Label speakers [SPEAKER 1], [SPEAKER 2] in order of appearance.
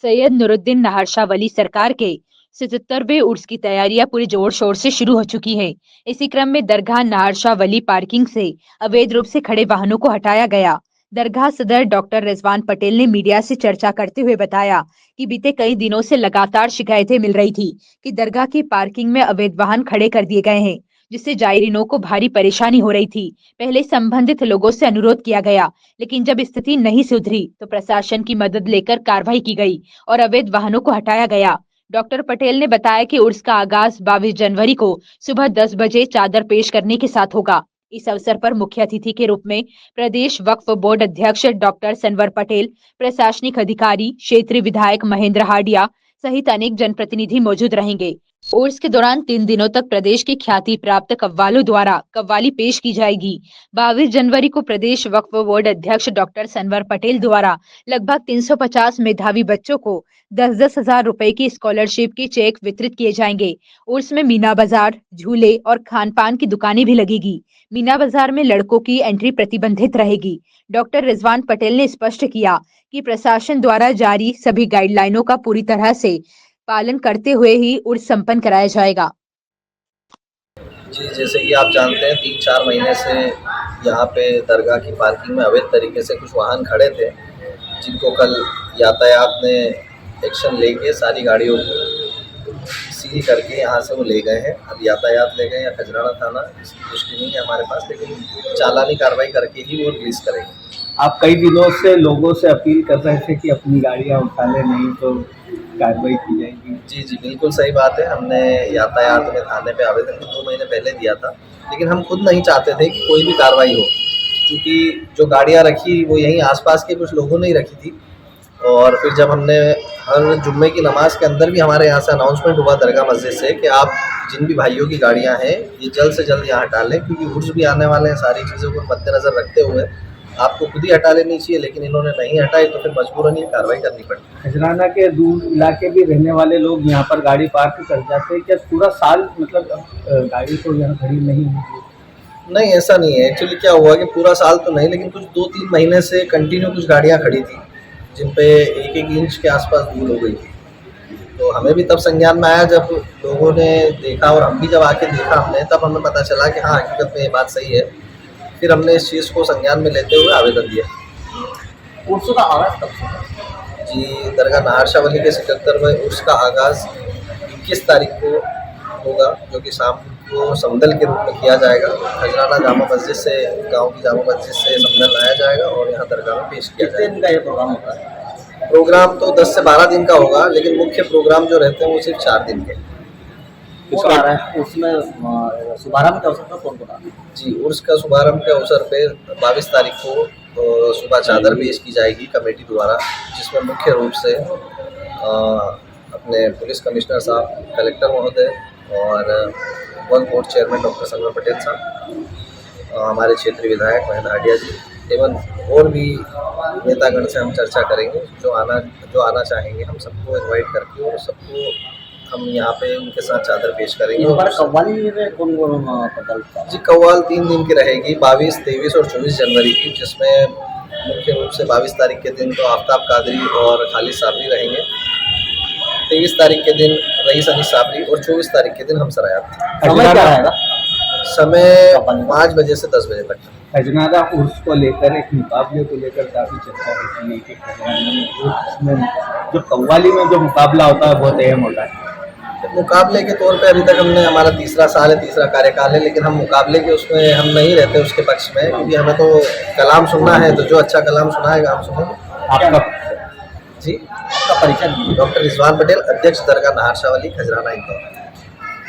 [SPEAKER 1] सैयद नूरुद्दीन नाहर शाह वली सरकार के 77वें उर्स की तैयारियां पूरे जोर शोर से शुरू हो चुकी हैं। इसी क्रम में दरगाह नाहर शाह वली पार्किंग से अवैध रूप से खड़े वाहनों को हटाया गया। दरगाह सदर डॉक्टर रिजवान पटेल ने मीडिया से चर्चा करते हुए बताया कि बीते कई दिनों से लगातार शिकायतें मिल रही थी कि दरगाह की पार्किंग में अवैध वाहन खड़े कर दिए गए हैं, जिससे जायरीनों को भारी परेशानी हो रही थी। पहले संबंधित लोगों से अनुरोध किया गया, लेकिन जब स्थिति नहीं सुधरी तो प्रशासन की मदद लेकर कार्रवाई की गई और अवैध वाहनों को हटाया गया। डॉक्टर पटेल ने बताया कि उर्स का आगाज 22 जनवरी को सुबह 10 बजे चादर पेश करने के साथ होगा। इस अवसर पर मुख्य अतिथि के रूप में प्रदेश वक्फ बोर्ड अध्यक्ष डॉक्टर सनवर पटेल, प्रशासनिक अधिकारी, क्षेत्रीय विधायक महेंद्र हाडिया सहित अनेक जनप्रतिनिधि मौजूद रहेंगे। उर्स के दौरान 3 दिनों तक प्रदेश की ख्याति प्राप्त कव्वालों द्वारा कव्वाली पेश की जाएगी। 22 जनवरी को प्रदेश वक्फ बोर्ड अध्यक्ष डॉक्टर सनवर पटेल द्वारा लगभग 350 मेधावी बच्चों को 10-10 हजार रुपए की स्कॉलरशिप के चेक वितरित किए जाएंगे। उर्स में मीना बाजार, झूले और खान पान की दुकानें भी लगेगी। मीना बाजार में लड़कों की एंट्री प्रतिबंधित रहेगी। डॉक्टर रिजवान पटेल ने स्पष्ट किया कि प्रशासन द्वारा जारी सभी गाइडलाइनों का पूरी तरह से पालन करते हुए ही उर्स संपन्न कराया जाएगा।
[SPEAKER 2] जी, जैसे कि आप जानते हैं 3-4 महीने से यहाँ पे दरगाह की पार्किंग में अवैध तरीके से कुछ वाहन खड़े थे, जिनको कल यातायात ने एक्शन लेके सारी गाड़ियों को सील करके यहाँ से वो ले गए हैं। अब यातायात ले गए या खजराना थाना, इसकी पुष्टि नहीं है हमारे पास, लेकिन चालानी कार्रवाई करके ही वो रिलीज़ करेंगे।
[SPEAKER 3] आप कई दिनों से लोगों से अपील कर रहे थे कि अपनी गाड़ियाँ उठा लें, नहीं तो कार्रवाई की जाएगी।
[SPEAKER 2] जी, बिल्कुल सही बात है। हमने यातायात में थाने पे आवेदन भी 2 महीने पहले दिया था, लेकिन हम खुद नहीं चाहते थे कि कोई भी कार्रवाई हो, क्योंकि जो गाड़ियाँ रखी वो यहीं आसपास के कुछ लोगों ने ही रखी थी। और फिर जब हमने हर जुम्मे की नमाज़ के अंदर भी हमारे यहाँ से अनाउंसमेंट हुआ दरगाह मस्जिद से कि आप जिन भी भाइयों की गाड़ियाँ हैं ये जल्द से जल्द यहाँ हटा लें, क्योंकि उर्स भी आने वाले हैं। सारी चीज़ों को मद्देनज़र रखते हुए आपको खुद ही हटा लेनी चाहिए, लेकिन इन्होंने नहीं हटाई तो फिर मजबूरन ये कार्रवाई करनी पड़ी।
[SPEAKER 3] खजराना के दूर इलाके भी रहने वाले लोग यहाँ पर गाड़ी पार्क कर जाते हैं, क्या पूरा साल मतलब गाड़ी तो यहाँ खड़ी नहीं होगी?
[SPEAKER 2] नहीं, ऐसा नहीं है। एक्चुअली क्या हुआ कि पूरा साल तो नहीं, लेकिन कुछ 2-3 महीने से कंटिन्यू कुछ गाड़ियाँ खड़ी थी, जिन पे 1-1 इंच के आसपास धूल हो गई थी। तो हमें भी तब संज्ञान में आया जब लोगों ने देखा, और हम भी जब आके देखा हमने, तब हमें पता चला कि हाँ, हकीकत में ये बात सही है। फिर हमने इस चीज़ को संज्ञान में लेते हुए आवेदन दिया।
[SPEAKER 3] उर्स का आगाज कब से?
[SPEAKER 2] जी, दरगाह नाहर शाह वली के 77वें उर्स का आगाज़ 21 तारीख को होगा, जो कि शाम को समदल के रूप में किया जाएगा। खजराना जामा मस्जिद से, गांव की जामा मस्जिद से समदल लाया जाएगा और यहाँ दरगाह में पेश किया जाएगा।
[SPEAKER 3] कितने दिन का ये प्रोग्राम होता है?
[SPEAKER 2] प्रोग्राम तो 10 से 12 दिन का होगा, लेकिन मुख्य प्रोग्राम जो रहते हैं वो सिर्फ 4 दिन के।
[SPEAKER 3] कौन आ रहा है उसमें? शुभारंभ के अवसर पर कौन बता?
[SPEAKER 2] जी, उर्स का शुभारंभ के अवसर पे 22 तारीख को सुबह चादर पेश की जाएगी कमेटी द्वारा, जिसमें मुख्य रूप से अपने पुलिस कमिश्नर साहब, कलेक्टर महोदय और Waqf board chairman doctor Sanwar Patel साहब, हमारे क्षेत्रीय विधायक महेंद्र हाडिया जी एवं और भी नेतागण से हम चर्चा करेंगे। जो आना चाहेंगे हम सबको इनवाइट करके और सबको हम यहाँ पे उनके साथ चादर पेश करेंगे।
[SPEAKER 3] कव्वाली में कौन
[SPEAKER 2] जी, कव्वाल 3 दिन की रहेगी, 22, 23 और 24 जनवरी की, जिसमें मुख्य रूप से 22 तारीख के दिन तो आफ्ताब कादरी और खालिद साबरी रहेंगे, 23 तारीख के दिन रईस अनीस साबरी और 24 तारीख के दिन हम सरायात।
[SPEAKER 3] समय क्या रहेगा?
[SPEAKER 2] समय 5 बजे से 10 बजे तक।
[SPEAKER 3] खजराना उर्स को लेकर, एक मुकाबले को लेकर काफ़ी चर्चा होती है कि खजराना में जो कव्वाली में जो मुकाबला होता है बहुत अहम होता है।
[SPEAKER 2] मुकाबले के तौर पे अभी तक हमने, हमारा तीसरा साल है, तीसरा कार्यकाल है, लेकिन हम मुकाबले के उसमें हम नहीं रहते उसके पक्ष में, क्योंकि हमें तो कलाम सुनना है, तो जो अच्छा कलाम सुनाएगा हम सुनेंगे।
[SPEAKER 3] आपका
[SPEAKER 2] जी,
[SPEAKER 3] आपका परिचय?
[SPEAKER 2] डॉक्टर रिजवान पटेल, अध्यक्ष दरगाह नाहर शाह वली, खजराना इंदौर।